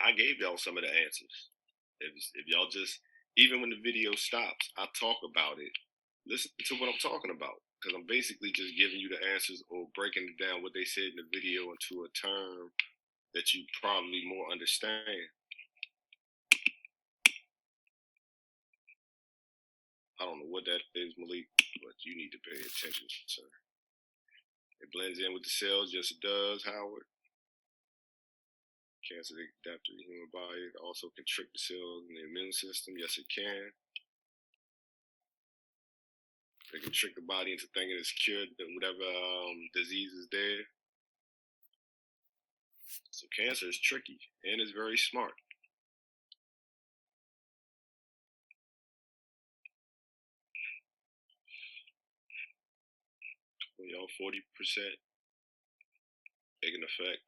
I gave y'all some of the answers. If y'all just, even when the video stops, I talk about it. Listen to what I'm talking about. Because I'm basically just giving you the answers or breaking it down what they said in the video into a term that you probably more understand. I don't know what that is, Malik, but you need to pay attention, sir. It blends in with the cells. Yes, it does, Howard. Cancer adapt to the human body. It also can trick the cells in the immune system. Yes, it can. It can trick the body into thinking it's cured whatever disease is there. So cancer is tricky and it's very smart. You know, 40%. It can affect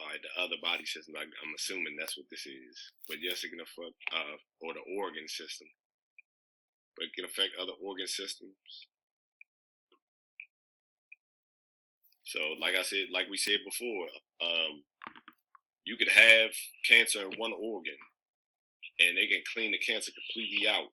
all right, the other body system. I'm assuming that's what this is. But yes, it can affect or the organ system. But it can affect other organ systems. So, like I said, like we said before, you could have cancer in one organ, and they can clean the cancer completely out.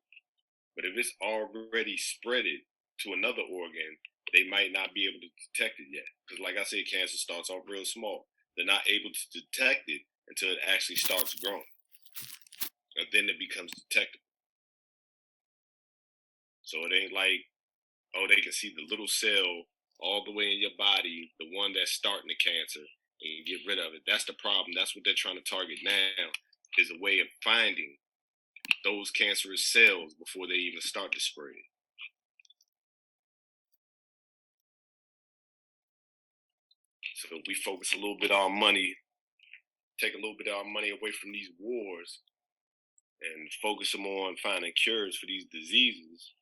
But if it's already spreaded to another organ, they might not be able to detect it yet. Because, like I said, cancer starts off real small. They're not able to detect it until it actually starts growing. And then it becomes detectable. So it ain't like, oh, they can see the little cell all the way in your body, the one that's starting the cancer, and get rid of it. That's the problem. That's what they're trying to target now, is a way of finding those cancerous cells before they even start to spread. So if we focus a little bit on money, take a little bit of our money away from these wars and focus them on finding cures for these diseases,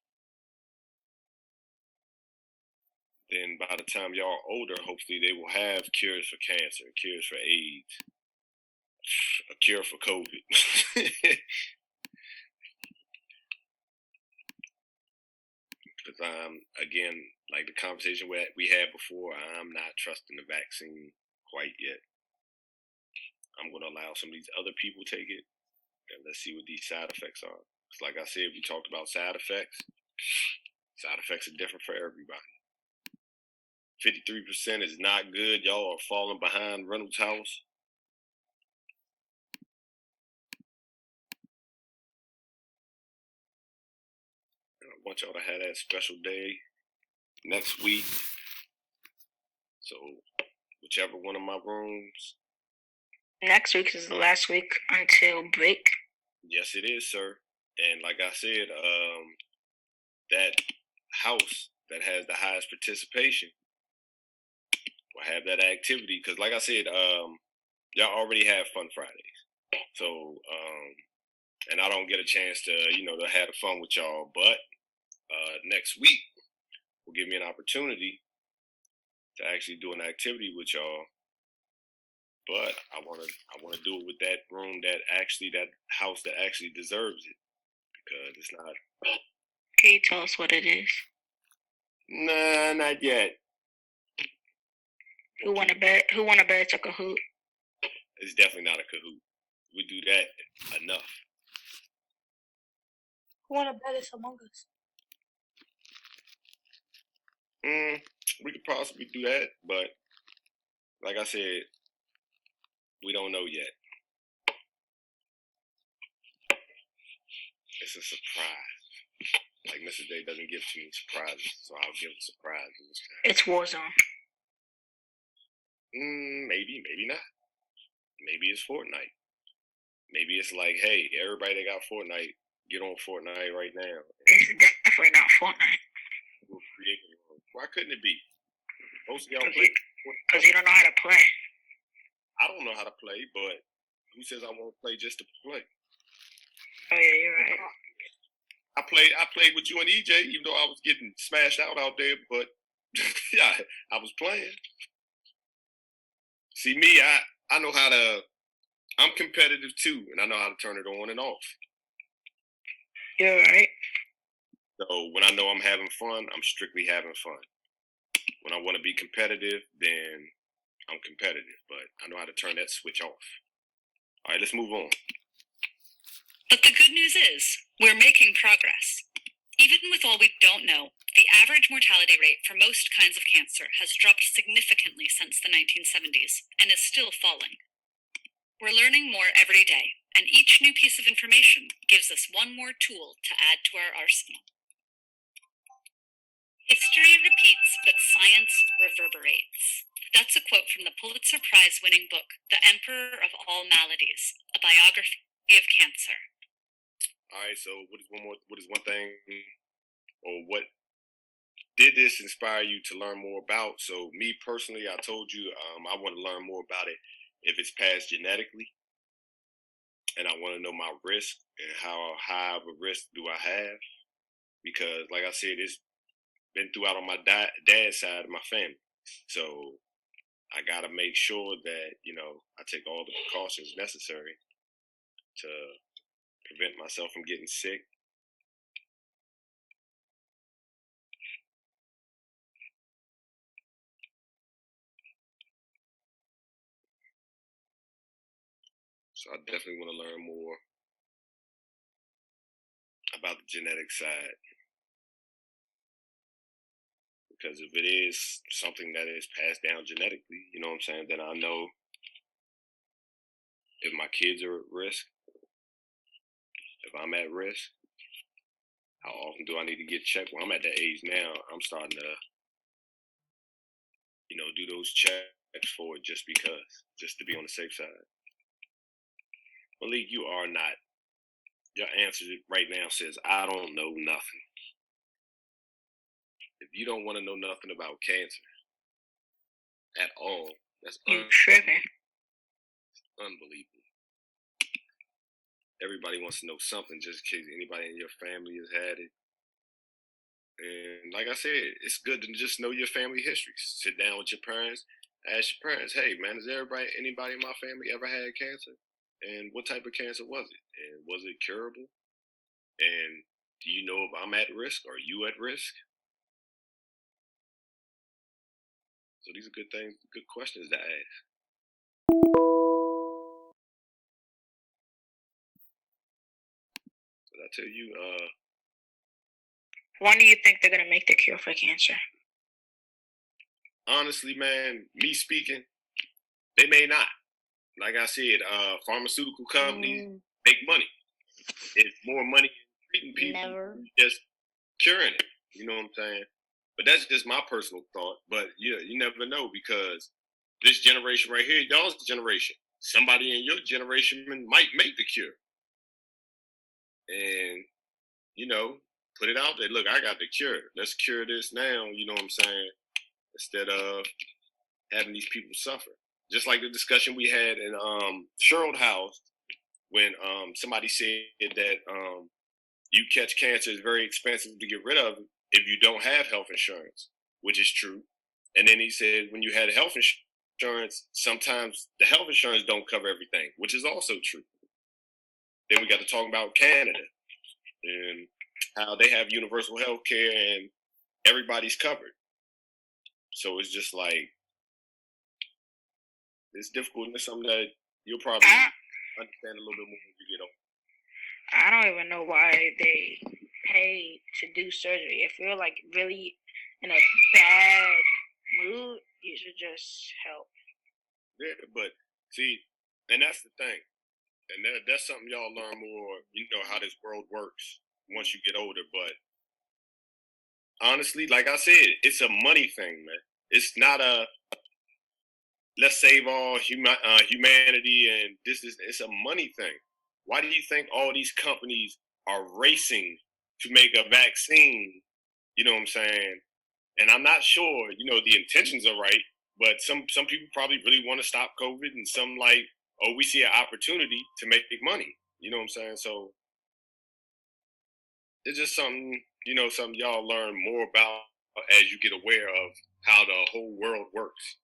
then by the time y'all are older, hopefully they will have cures for cancer, cures for AIDS, a cure for COVID. Because again, like the conversation we had before, I'm not trusting the vaccine quite yet. I'm going to allow some of these other people take it, and let's see what these side effects are. Because like I said, we talked about side effects. Side effects are different for everybody. 53% is not good. Y'all are falling behind Reynolds House. And I want y'all to have that special day next week. So whichever one of my rooms. Next week is the last week until break. Yes, it is, sir. And like I said, that house that has the highest participation will have that activity. Because like I said, y'all already have Fun Fridays. So, and I don't get a chance to, to have fun with y'all. But next week will give me an opportunity to actually do an activity with y'all. But I wanna do it with that room that house that actually deserves it, because it's not. Can you tell us what it is? Nah, not yet. Who won a bet? Who won a bet? A Kahoot? It's definitely not a Kahoot. We do that enough. Who won a bet? It's Among Us. We could possibly do that, but like I said, we don't know yet. It's a surprise. Like Mr. J doesn't give too many surprises, so I'll give a surprise this time. It's Warzone. Maybe not. Maybe it's Fortnite. Maybe it's like, hey, everybody that got Fortnite, get on Fortnite right now. It's definitely not Fortnite. We'll create a room. Why couldn't it be? Most of y'all play. Because you don't know how to play. I don't know how to play, but who says I won't play just to play? Oh yeah, you're right. I played with you and EJ, even though I was getting smashed out there, but yeah, I was playing. See me, I know how to. I'm competitive too, and I know how to turn it on and off. You're right. So when I know I'm having fun, I'm strictly having fun. When I want to be competitive, then I'm competitive, but I know how to turn that switch off. All right, let's move on. But the good news is, we're making progress. Even with all we don't know, the average mortality rate for most kinds of cancer has dropped significantly since the 1970s and is still falling. We're learning more every day, and each new piece of information gives us one more tool to add to our arsenal. History repeats, but science reverberates. That's a quote from the Pulitzer Prize-winning book, The Emperor of All Maladies, a biography of cancer. All right, so what is one thing, or what did this inspire you to learn more about? So me personally, I told you I want to learn more about it if it's passed genetically, and I want to know my risk and how high of a risk do I have, because like I said, it's been throughout on my dad's side of my family. So I gotta make sure that I take all the precautions necessary to prevent myself from getting sick. So I definitely want to learn more about the genetic side, because if it is something that is passed down genetically, you know what I'm saying, then I know if my kids are at risk, if I'm at risk, how often do I need to get checked? Well, I'm at that age now. I'm starting to, do those checks for it just to be on the safe side. Malik, you are not. Your answer right now says, I don't know nothing. If you don't want to know nothing about cancer at all, that's tripping. Unbelievable. Everybody wants to know something just in case anybody in your family has had it. And like I said, it's good to just know your family history. Sit down with your parents, ask your parents, hey man, has anybody in my family ever had cancer? And what type of cancer was it? And was it curable? And do you know if I'm at risk? Are you at risk? So these are good things, good questions to ask. But I tell you, when do you think they're gonna make the cure for cancer? Honestly, man, me speaking, they may not. Like I said, pharmaceutical companies make money. It's more money treating people just curing it. You know what I'm saying? But that's just my personal thought. But yeah, you never know, because this generation right here, y'all's generation, somebody in your generation might make the cure. And, put it out there. Look, I got the cure. Let's cure this now, you know what I'm saying? Instead of having these people suffer. Just like the discussion we had in Sherwood House when somebody said that you catch cancer is very expensive to get rid of if you don't have health insurance, which is true. And then he said when you had health insurance, sometimes the health insurance don't cover everything, which is also true. Then we got to talk about Canada and how they have universal health care and everybody's covered. So it's just like, it's difficult, and it's something that you'll probably understand a little bit more when you get older. I don't even know why they pay to do surgery. If you're like really in a bad mood, you should just help. Yeah, but see, and that's the thing. And that's something y'all learn more, how this world works once you get older. But honestly, like I said, it's a money thing, man. It's not a let's save all humanity and it's a money thing. Why do you think all these companies are racing to make a vaccine? You know what I'm saying? And I'm not sure, the intentions are right, but some people probably really want to stop COVID, and some like, oh, we see an opportunity to make money. You know what I'm saying? So it's just something, something y'all learn more about as you get aware of how the whole world works.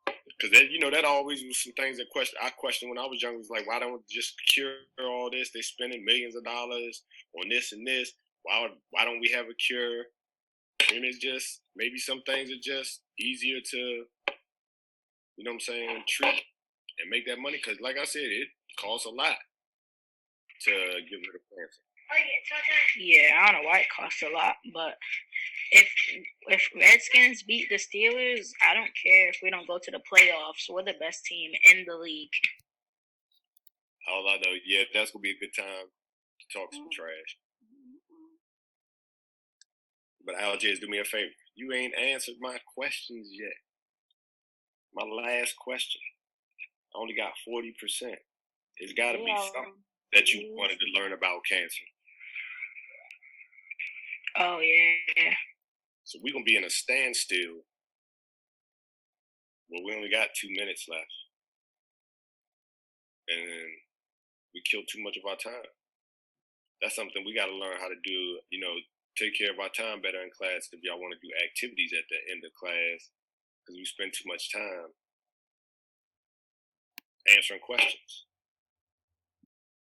Because that always was some things that I questioned when I was young. It was like, why don't just cure all this? They're spending millions of dollars on this and this. Why don't we have a cure? And it's just maybe some things are just easier to, you know what I'm saying, treat and make that money. Because, like I said, it costs a lot to get rid of cancer. Yeah, I don't know why it costs a lot, but if Redskins beat the Steelers, I don't care if we don't go to the playoffs. We're the best team in the league. All I know, yeah, that's gonna be a good time to talk some trash. But Algiers, do me a favor. You ain't answered my questions yet. My last question. I only got 40%. It's got to be something that you wanted to learn about cancer. Oh, yeah. So we're going to be in a standstill where we only got 2 minutes left. And we killed too much of our time. That's something we got to learn how to do, take care of our time better in class if y'all want to do activities at the end of class because we spend too much time answering questions.